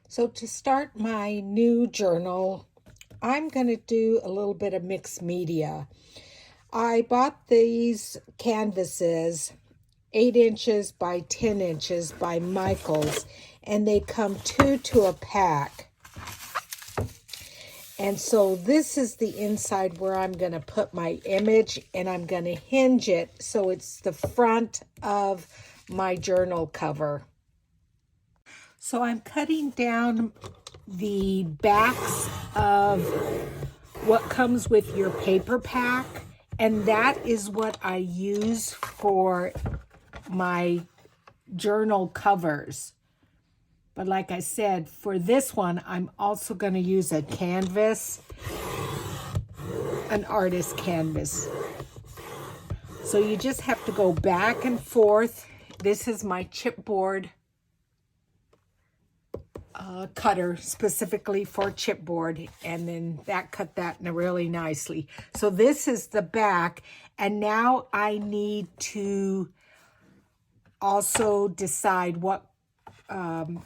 So to start my new journal, I'm going to do a little bit of mixed media. I bought these canvases, 8 inches by 10 inches by Michaels, and they come 2 to a pack. And so this is the inside where I'm going to put my image, and I'm going to hinge it so it's the front of my journal cover. So I'm cutting down the backs of what comes with your paper pack, and that is what I use for my journal covers. But like I said, for this one, I'm also going to use a canvas, an artist canvas. So you just have to go back and forth. This is my chipboard cutter specifically for chipboard, and then that cut that really nicely. So this is the back, and now I need to also decide what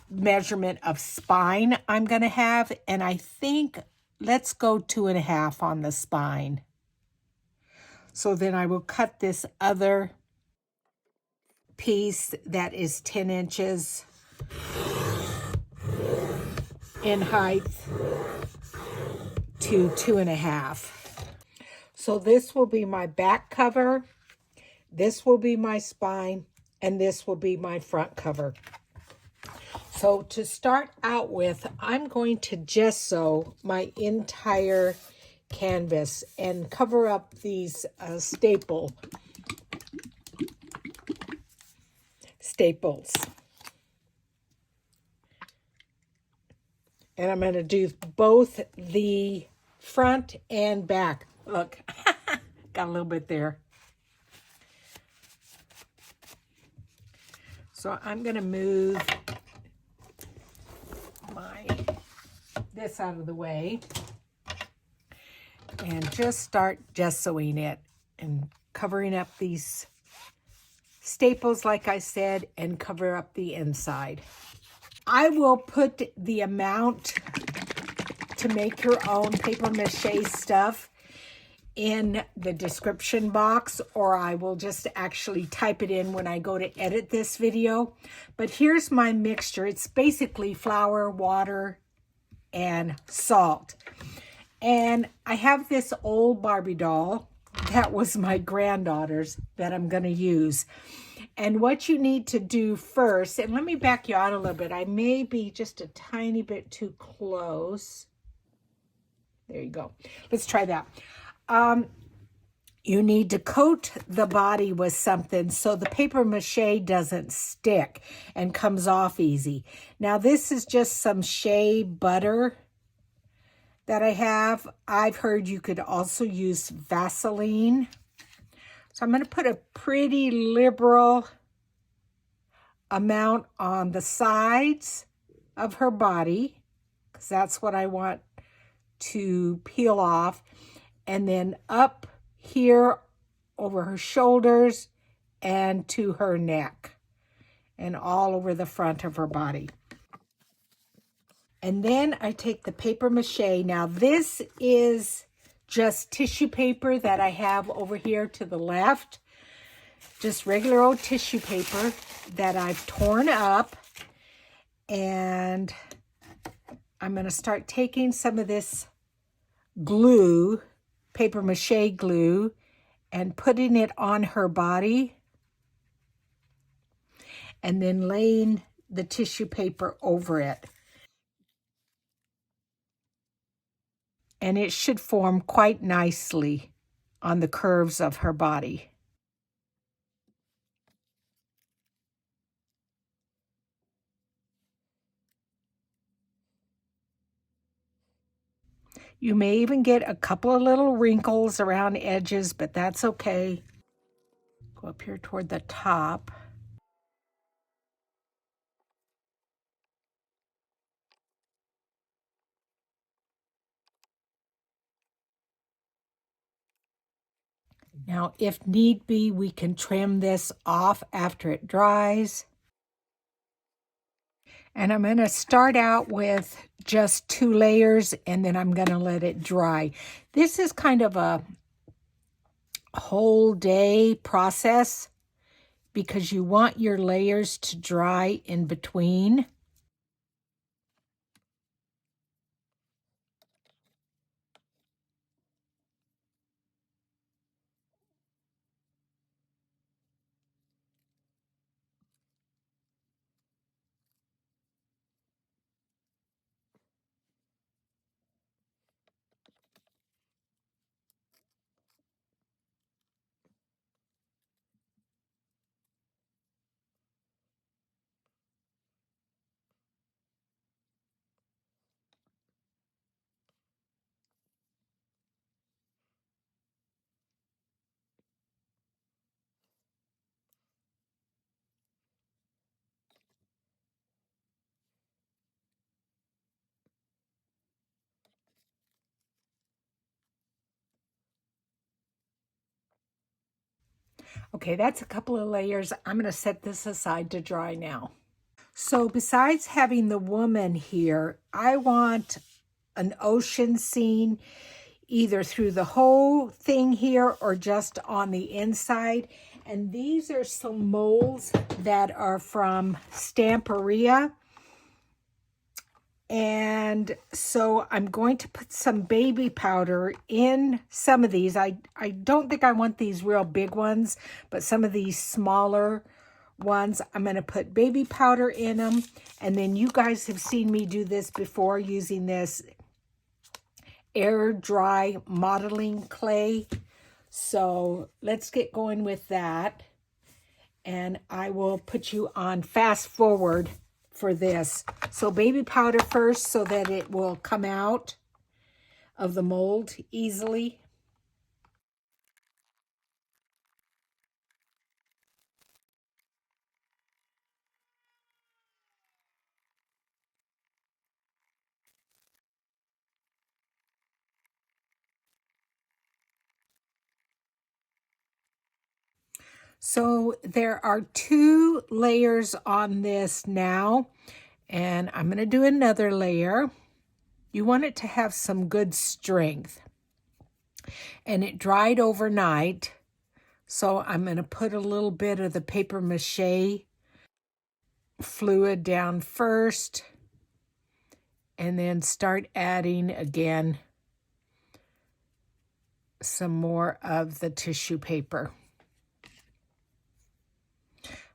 measurement of spine I'm going to have, and I think let's go 2.5 on the spine. So then I will cut this other piece that is 10 inches in height to 2.5. So this will be my back cover, this will be my spine, and this will be my front cover. So to start out with, I'm going to gesso my entire canvas and cover up these staples. And I'm going to do both the front and back. Look, got a little bit there. So I'm going to move this out of the way and just start gessoing it and covering up these staples, like I said, and cover up the inside. I will put the amount to make your own paper mache stuff in the description box, or I will just actually type it in when I go to edit this video. But here's my mixture. It's basically flour, water, and salt. And I have this old Barbie doll that was my granddaughter's that I'm going to use. And what you need to do first, and let me back you out a little bit. I may be just a tiny bit too close. There you go. Let's try that. You need to coat the body with something so the paper mache doesn't stick and comes off easy. Now this is just some shea butter that I have. I've heard you could also use Vaseline. So I'm going to put a pretty liberal amount on the sides of her body, because that's what I want to peel off, and then up here over her shoulders and to her neck and all over the front of her body. And then I take the paper mache. Now this is just tissue paper that I have over here to the left. Just regular old tissue paper that I've torn up. And I'm going to start taking some of this glue, paper mache glue, and putting it on her body. And then laying the tissue paper over it. And it should form quite nicely on the curves of her body. You may even get a couple of little wrinkles around edges, but that's okay. Go up here toward the top. Now, if need be, we can trim this off after it dries. And I'm going to start out with just 2 layers, and then I'm going to let it dry. This is kind of a whole day process because you want your layers to dry in between. Okay, that's a couple of layers. I'm going to set this aside to dry now. So besides having the woman here, I want an ocean scene either through the whole thing here or just on the inside. And these are some molds that are from Stamperia. And so I'm going to put some baby powder in some of these. I don't think I want these real big ones, but some of these smaller ones, I'm going to put baby powder in them. And then you guys have seen me do this before using this air dry modeling clay. So let's get going with that. And I will put you on fast forward for this. So baby powder first so that it will come out of the mold easily. So there are 2 layers on this now, and I'm going to do another layer. You want it to have some good strength. And it dried overnight, so I'm going to put a little bit of the paper mache fluid down first, and then start adding again some more of the tissue paper.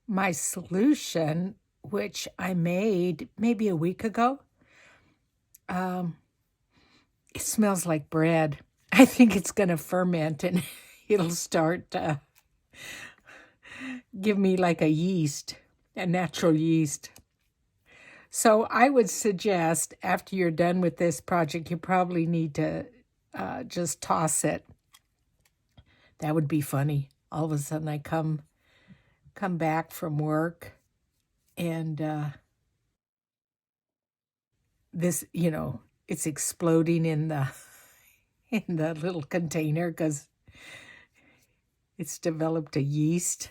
My solution, which I made maybe a week ago, it smells like bread. I think it's going to ferment and it'll start to give me like a natural yeast. So I would suggest after you're done with this project, you probably need to just toss it. That would be funny. All of a sudden I come back from work and this, it's exploding in the in the little container because it's developed a yeast.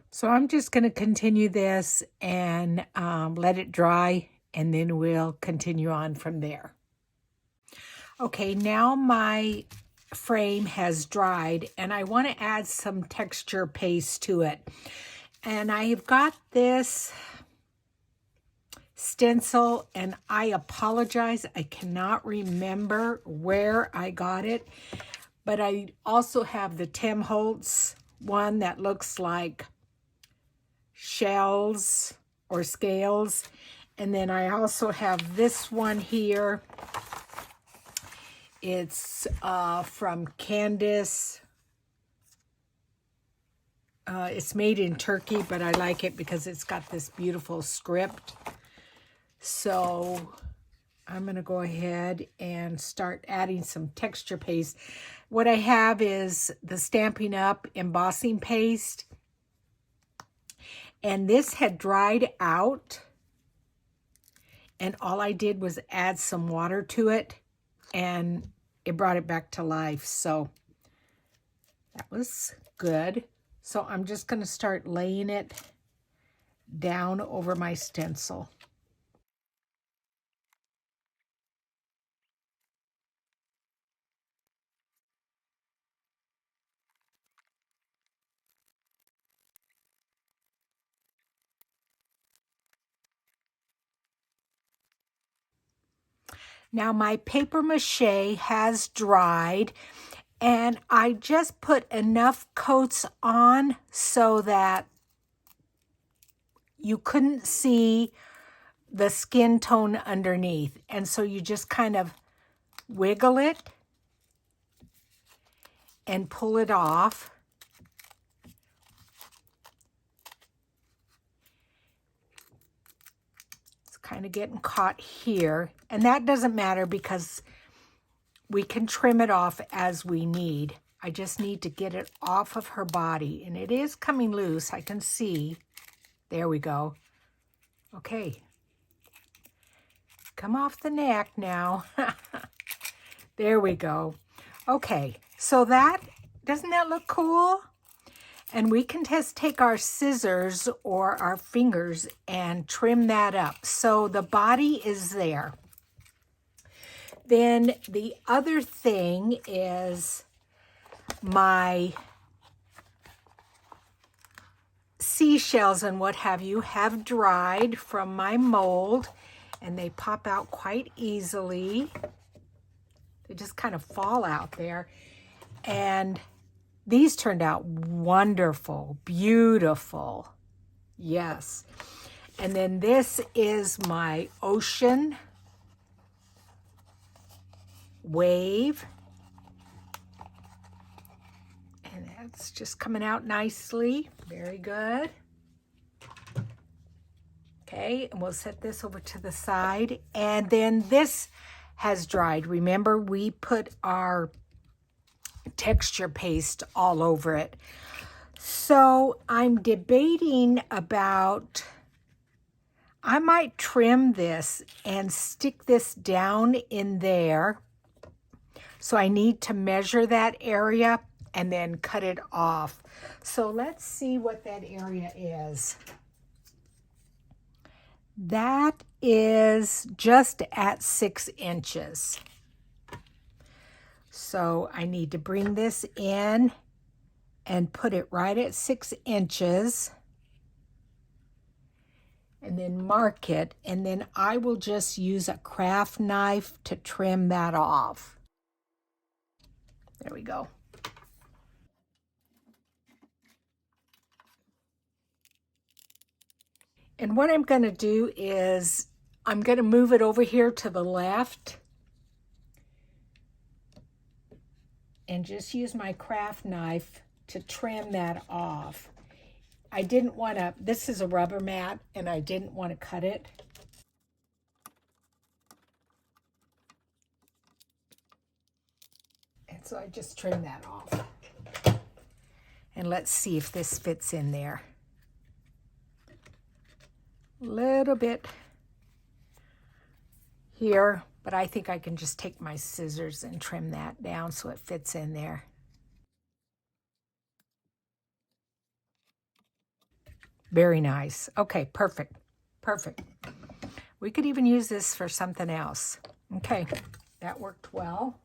So I'm just going to continue this and let it dry, and then we'll continue on from there. Okay, now my frame has dried, and I want to add some texture paste to it. And I've got this stencil, and I apologize, I cannot remember where I got it, but I also have the Tim Holtz one that looks like shells or scales, and then I also have this one here. It's from Candace. It's made in Turkey, but I like it because it's got this beautiful script. So I'm going to go ahead and start adding some texture paste. What I have is the Stampin' Up! Embossing paste. And this had dried out. And all I did was add some water to it. And it brought it back to life. So that was good. So I'm just going to start laying it down over my stencil. Now my paper mache has dried, and I just put enough coats on so that you couldn't see the skin tone underneath. And so you just kind of wiggle it and pull it off. It's kind of getting caught here. And that doesn't matter because we can trim it off as we need. I just need to get it off of her body. And it is coming loose. I can see. There we go. Okay. Come off the neck now. There we go. Okay. So doesn't that look cool? And we can just take our scissors or our fingers and trim that up. So the body is there. Then the other thing is my seashells and what have you have dried from my mold, and they pop out quite easily. They just kind of fall out there. And these turned out wonderful, beautiful. Yes. And then this is my ocean wave. And that's just coming out nicely. Very good. Okay, and we'll set this over to the side. And then this has dried. Remember, we put our texture paste all over it. So I'm debating about, I might trim this and stick this down in there. So I need to measure that area and then cut it off. So let's see what that area is. That is just at 6 inches. So I need to bring this in and put it right at 6 inches and then mark it. And then I will just use a craft knife to trim that off. There we go. And what I'm going to do is I'm going to move it over here to the left and just use my craft knife to trim that off. I didn't want to, this is a rubber mat, and I didn't want to cut it. And so I just trimmed that off. And let's see if this fits in there. A little bit here, but I think I can just take my scissors and trim that down so it fits in there. Very nice. Okay, perfect. Perfect. We could even use this for something else. Okay, that worked well.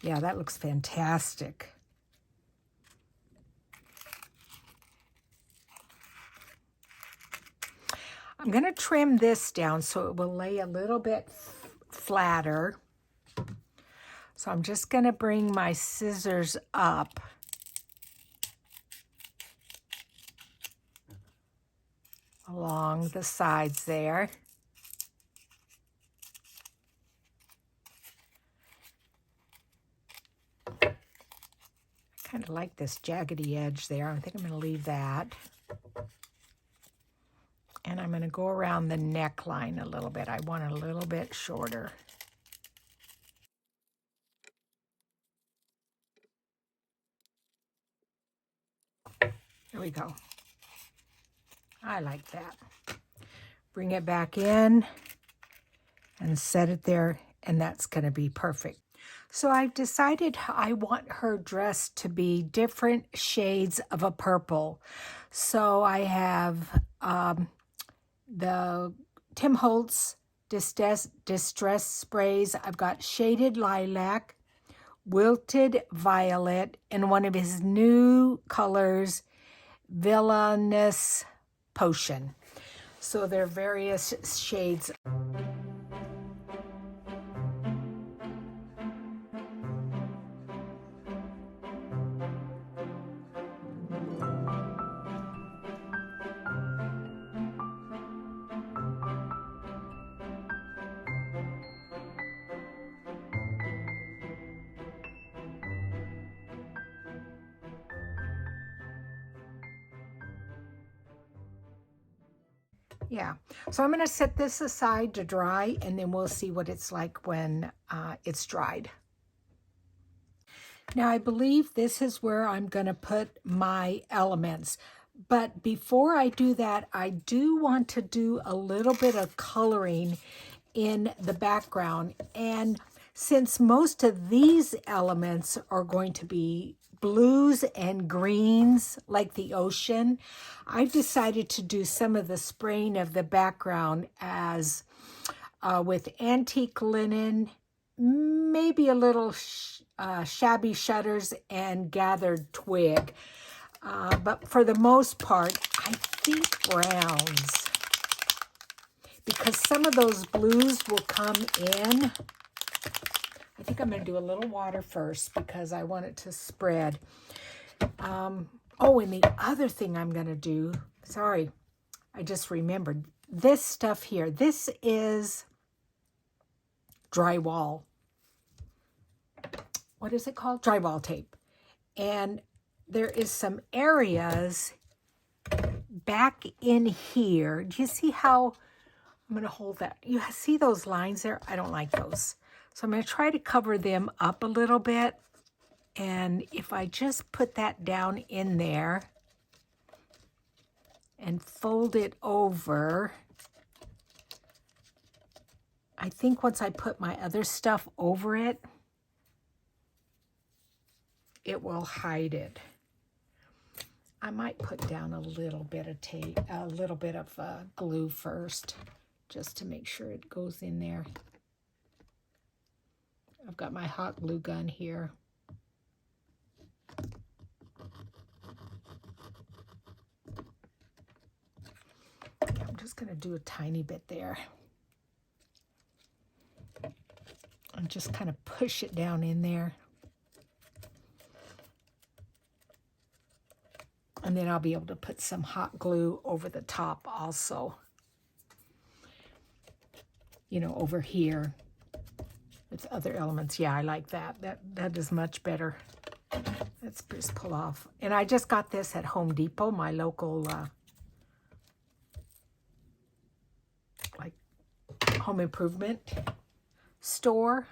Yeah, that looks fantastic. I'm going to trim this down so it will lay a little bit flatter. So I'm just going to bring my scissors up along the sides there. I kind of like this jaggedy edge there. I think I'm going to leave that. And I'm going to go around the neckline a little bit. I want it a little bit shorter. There we go. I like that. Bring it back in and set it there, and that's going to be perfect. So I've decided I want her dress to be different shades of a purple. So I have the Tim Holtz Distress Sprays. I've got Shaded Lilac, Wilted Violet, and one of his new colors, Villainous Potion. So they're various shades. Yeah, so I'm going to set this aside to dry, and then we'll see what it's like when it's dried. Now, I believe this is where I'm going to put my elements. But before I do that, I do want to do a little bit of coloring in the background. And since most of these elements are going to be blues and greens like the ocean, I've decided to do some of the spraying of the background as with antique linen, maybe a little shabby shutters and gathered twig. But for the most part, I think browns, because some of those blues will come in. I think I'm going to do a little water first because I want it to spread. Oh, and the other thing I'm going to do, sorry, I just remembered, this stuff here. This is drywall. What is it called? Drywall tape. And there is some areas back in here. Do you see how I'm going to hold that? You see those lines there? I don't like those. So I'm going to try to cover them up a little bit. And if I just put that down in there and fold it over, I think once I put my other stuff over it, it will hide it. I might put down a little bit of tape, a little bit of glue first, just to make sure it goes in there. I've got my hot glue gun here. I'm just going to do a tiny bit there. And just kind of push it down in there. And then I'll be able to put some hot glue over the top also. You know, over here with other elements. Yeah, I like that. That is much better. Let's just pull off. And I just got this at Home Depot, my local like home improvement store.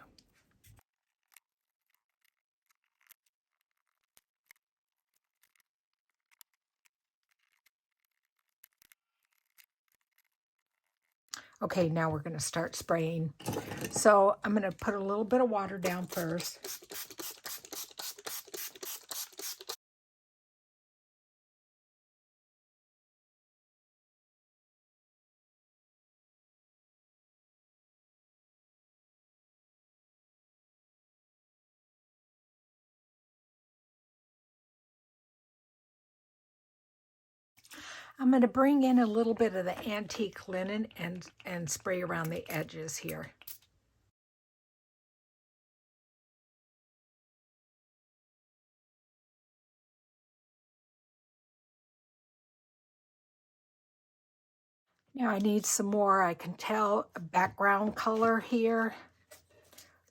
Okay, now we're going to start spraying. So I'm going to put a little bit of water down first. I'm going to bring in a little bit of the antique linen and spray around the edges here. Now I need some more, I can tell, background color here.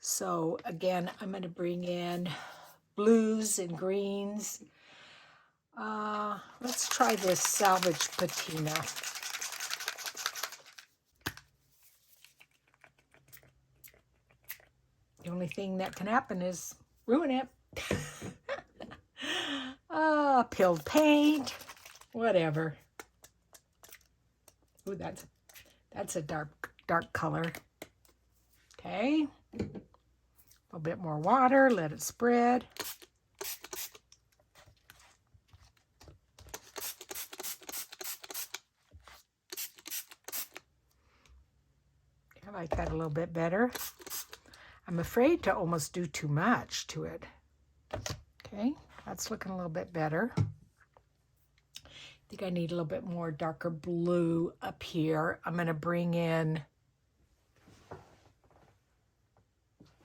So again, I'm going to bring in blues and greens. Let's try this salvage patina. The only thing that can happen is ruin it. Pilled paint, whatever. Ooh, that's a dark color. Okay. A little bit more water, let it spread. I like that a little bit better. I'm afraid to almost do too much to it. Okay, that's looking a little bit better. I think I need a little bit more darker blue up here. I'm going to bring in,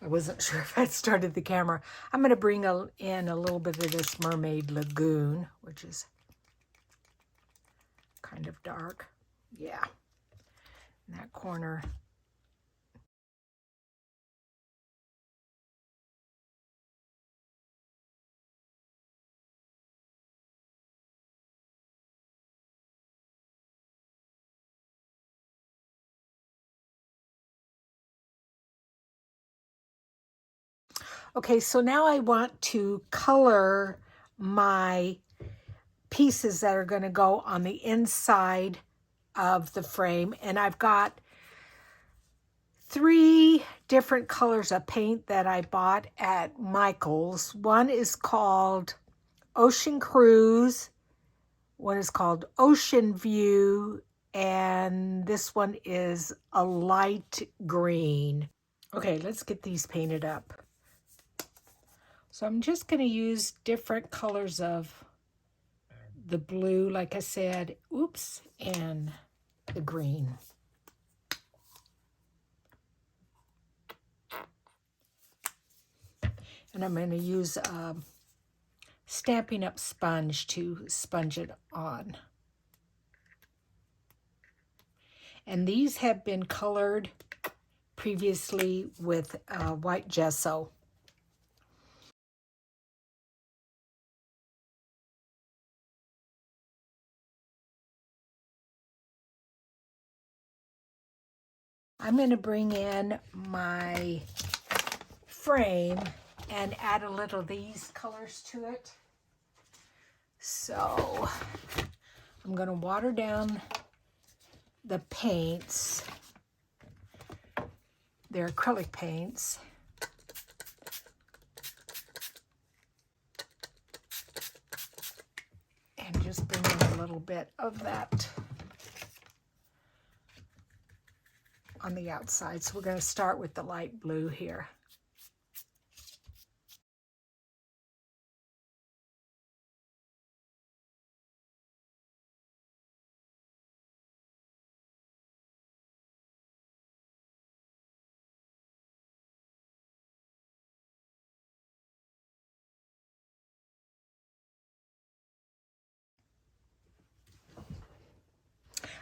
I wasn't sure if I'd started the camera. I'm going to bring in a little bit of this Mermaid Lagoon, which is kind of dark. Yeah, in that corner. Okay, so now I want to color my pieces that are going to go on the inside of the frame. And I've got 3 different colors of paint that I bought at Michael's. One is called Ocean Cruise, one is called Ocean View, and this one is a light green. Okay, let's get these painted up. So I'm just going to use different colors of the blue, like I said, oops, and the green. And I'm going to use Stampin' Up! Sponge to sponge it on. And these have been colored previously with white gesso. I'm going to bring in my frame and add a little of these colors to it. So I'm going to water down the paints. They're acrylic paints. And just bring in a little bit of that on the outside. So we're going to start with the light blue here.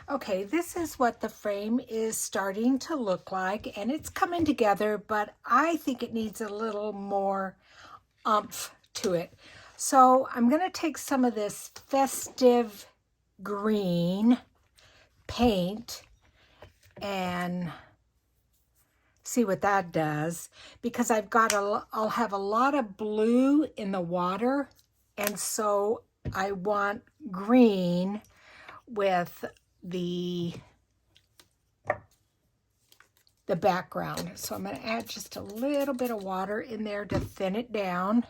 Okay, this is what the frame is starting to look like, and it's coming together, but I think it needs a little more oomph to it. So I'm going to take some of this festive green paint and see what that does, because I'll have a lot of blue in the water, and so I want green with the background. So I'm going to add just a little bit of water in there to thin it down.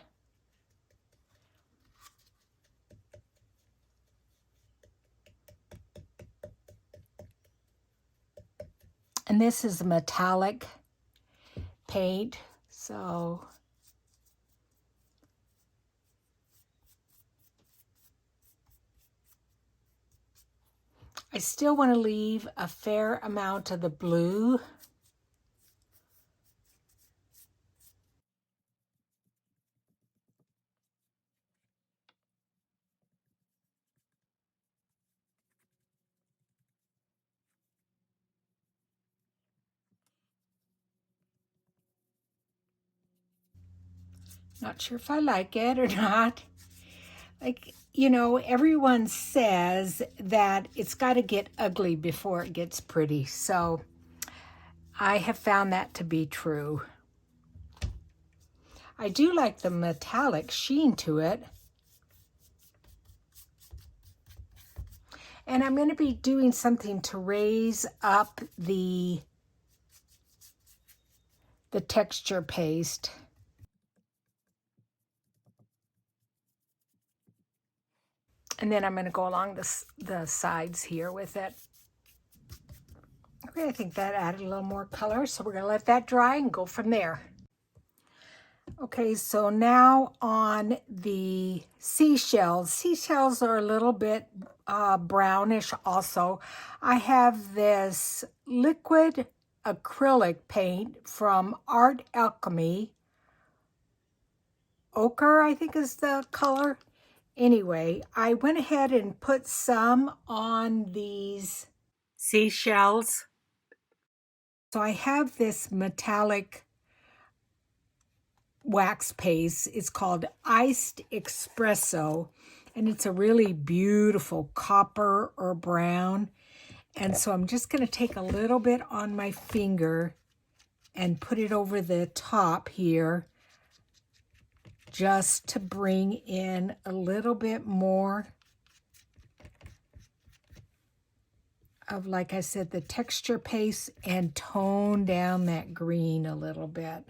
And this is a metallic paint, so I still want to leave a fair amount of the blue. Not sure if I like it or not. Like, you know, everyone says that it's got to get ugly before it gets pretty. So I have found that to be true. I do like the metallic sheen to it. And I'm going to be doing something to raise up the texture paste. And then I'm going to go along the sides here with it. Okay, I think that added a little more color, so we're going to let that dry and go from there. Okay, so now on the seashells. Seashells are a little bit brownish also. I have this liquid acrylic paint from Art Alchemy. Ochre, I think is the color. Anyway, I went ahead and put some on these seashells. So I have this metallic wax paste. It's called Iced Espresso, and it's a really beautiful copper or brown. And so I'm just going to take a little bit on my finger and put it over the top here, just to bring in a little bit more of, like I said, the texture paste, and tone down that green a little bit.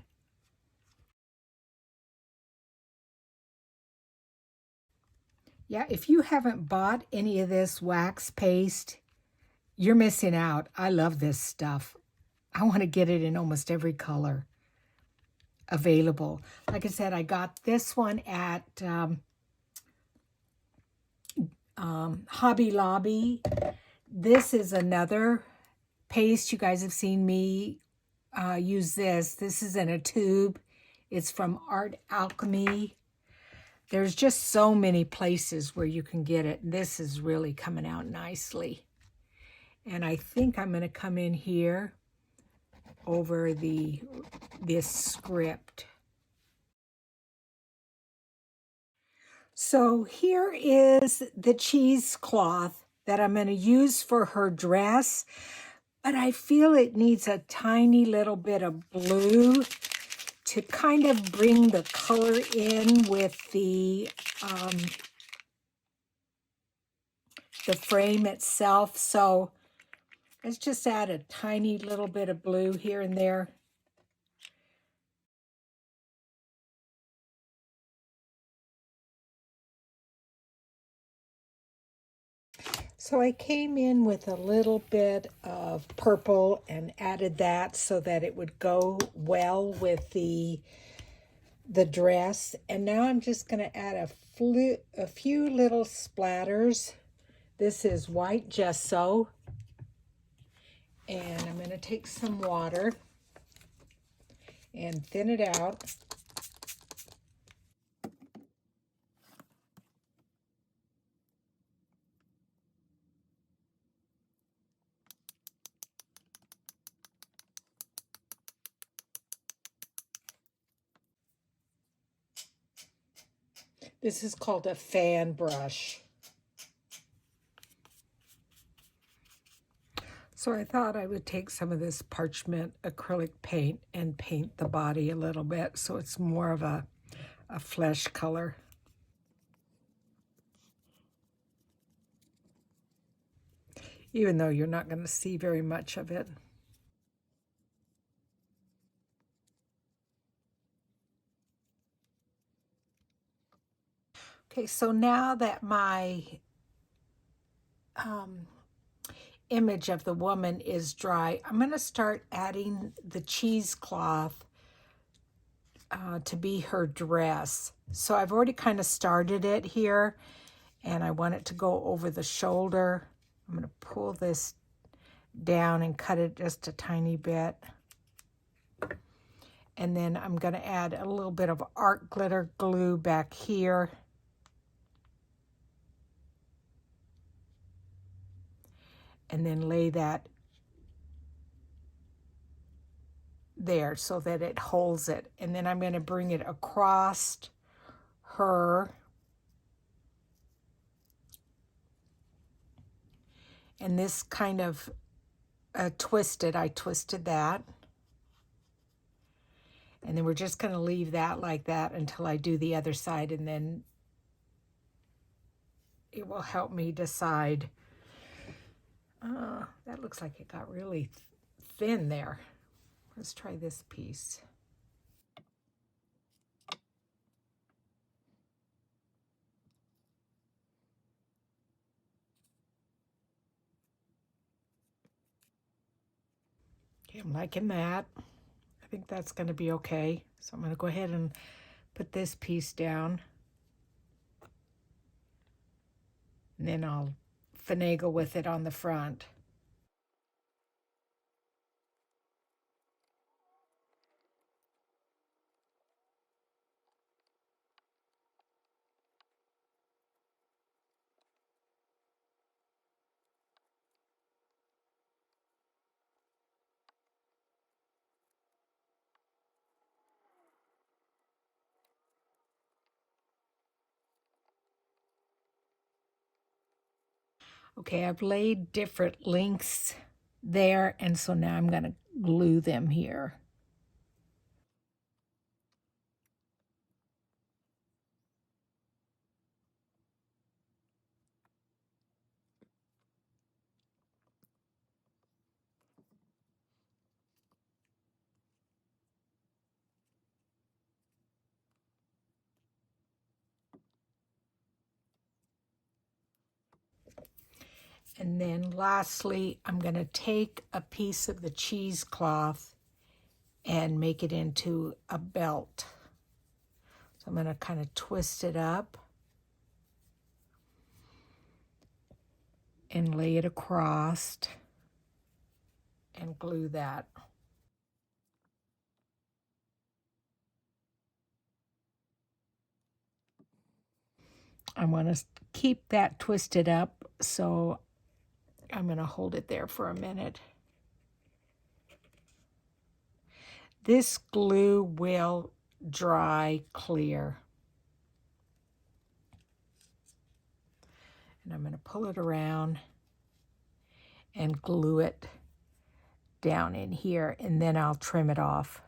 Yeah, if you haven't bought any of this wax paste, you're missing out. I love this stuff. I want to get it in almost every color available. Like I said, I got this one at Hobby Lobby. This is another paste. You guys have seen me use this. This is in a tube. It's from Art Alchemy. There's just so many places where you can get it. This is really coming out nicely. And I think I'm going to come in here over this script. So here is the cheesecloth that I'm going to use for her dress, but I feel it needs a tiny little bit of blue to kind of bring the color in with the frame itself. So let's just add a tiny little bit of blue here and there. So I came in with a little bit of purple and added that so that it would go well with the dress. And now I'm just going to add a few little splatters. This is white gesso. And I'm going to take some water and thin it out. This is called a fan brush. So I thought I would take some of this parchment acrylic paint and paint the body a little bit so it's more of a flesh color. Even though you're not going to see very much of it. Okay, so now that my image of the woman is dry, I'm going to start adding the cheesecloth to be her dress. So I've already kind of started it here, and I want it to go over the shoulder. I'm going to pull this down and cut it just a tiny bit. And then I'm going to add a little bit of art glitter glue back here. And then lay that there so that it holds it. And then I'm going to bring it across her. And this kind of I twisted that. And then we're just going to leave that like that until I do the other side, and then it will help me decide. That looks like it got really thin there. Let's try this piece. Okay, I'm liking that. I think that's going to be okay. So I'm going to go ahead and put this piece down. And then I'll finagle with it on the front. Okay, I've laid different lengths there, and so now I'm going to glue them here. And then lastly, I'm going to take a piece of the cheesecloth and make it into a belt. So I'm going to kind of twist it up and lay it across and glue that. I want to keep that twisted up, so I'm going to hold it there for a minute. This glue will dry clear. And I'm going to pull it around and glue it down in here, and then I'll trim it off.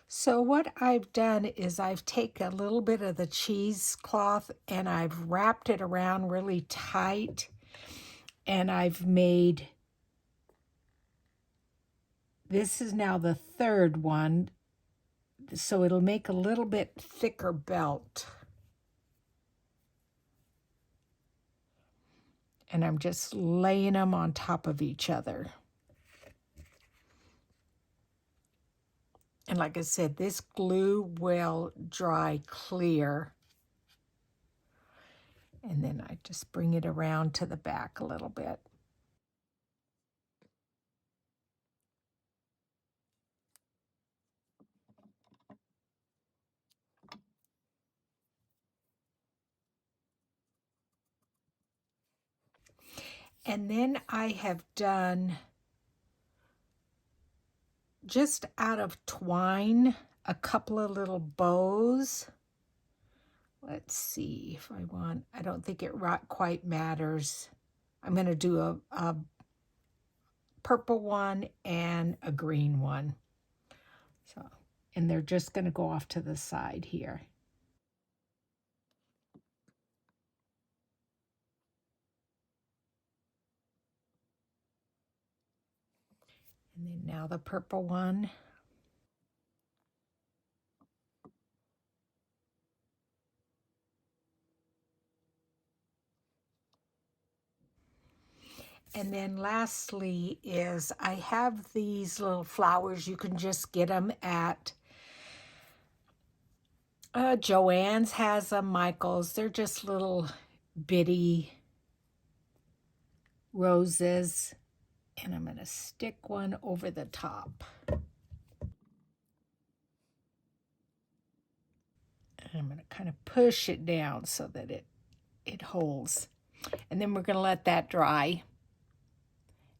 So what I've done is I've taken a little bit of the cheesecloth and I've wrapped it around really tight, and I've made, this is now the third one, so it'll make a little bit thicker belt. And I'm just laying them on top of each other. And like I said, this glue will dry clear. And then I just bring it around to the back a little bit. And then I have done, just out of twine, a couple of little bows. Let's see if I want, I don't think it quite matters. I'm going to do a purple one and a green one. So, and they're just going to go off to the side here. And then now the purple one. And then lastly is I have these little flowers. You can just get them at Joann's has them, Michael's. They're just little bitty roses. And I'm going to stick one over the top. And I'm going to kind of push it down so that it holds. And then we're going to let that dry.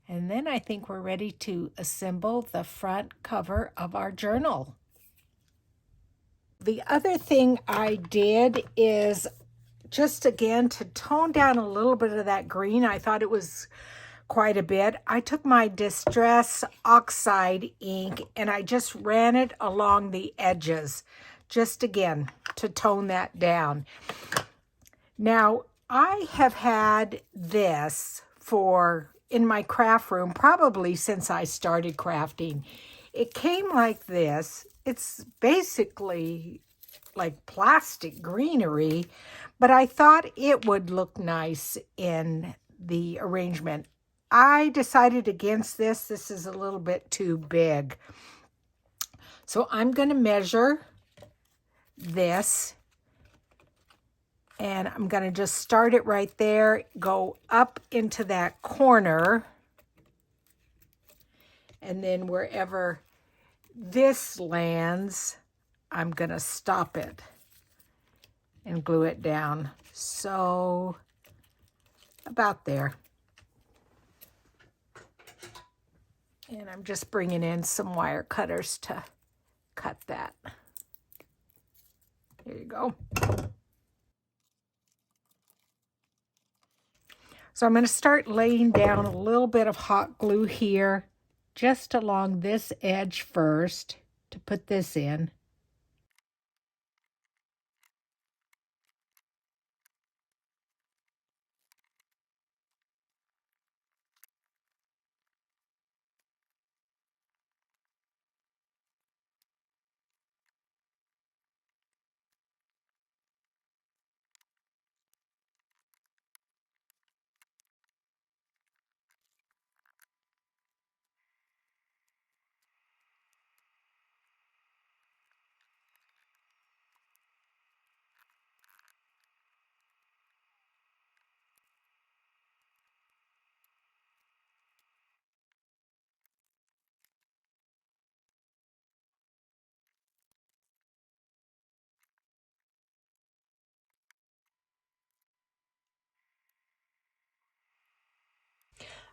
And then I think we're ready to assemble the front cover of our journal. The other thing I did is just again to tone down a little bit of that green. I thought it was quite a bit. I took my Distress Oxide ink and I just ran it along the edges, just again to tone that down. Now, I have had this in my craft room probably since I started crafting. It came like this, it's basically like plastic greenery, but I thought it would look nice in the arrangement. I decided against this. This is a little bit too big. So I'm going to measure this, and I'm going to just start it right there, go up into that corner, and then wherever this lands, I'm going to stop it and glue it down. So about there. And I'm just bringing in some wire cutters to cut that. There you go. So I'm going to start laying down a little bit of hot glue here, just along this edge first to put this in.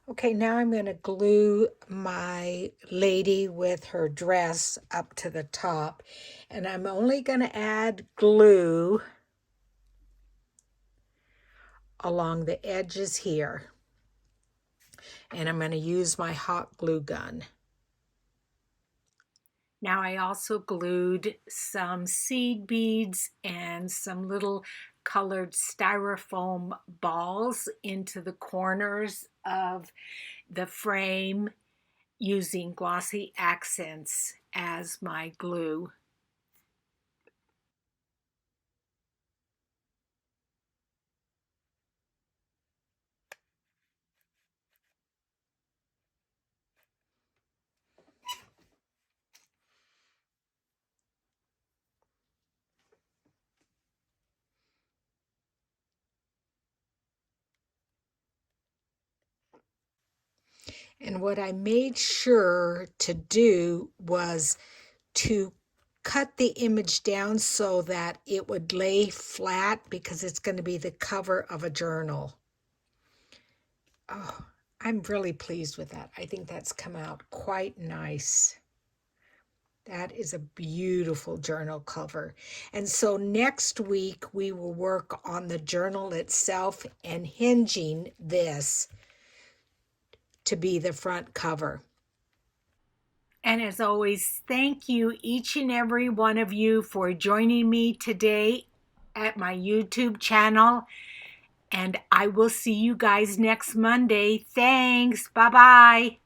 Okay, now I'm going to glue my lady with her dress up to the top. And I'm only going to add glue along the edges here. And I'm going to use my hot glue gun. Now I also glued some seed beads and some little colored styrofoam balls into the corners of the frame using glossy accents as my glue. And what I made sure to do was to cut the image down so that it would lay flat because it's going to be the cover of a journal. Oh, I'm really pleased with that. I think that's come out quite nice. That is a beautiful journal cover. And so next week we will work on the journal itself and hinging this to be the front cover. And as always, thank you each and every one of you for joining me today at my YouTube channel. And I will see you guys next Monday. Thanks. Bye-bye.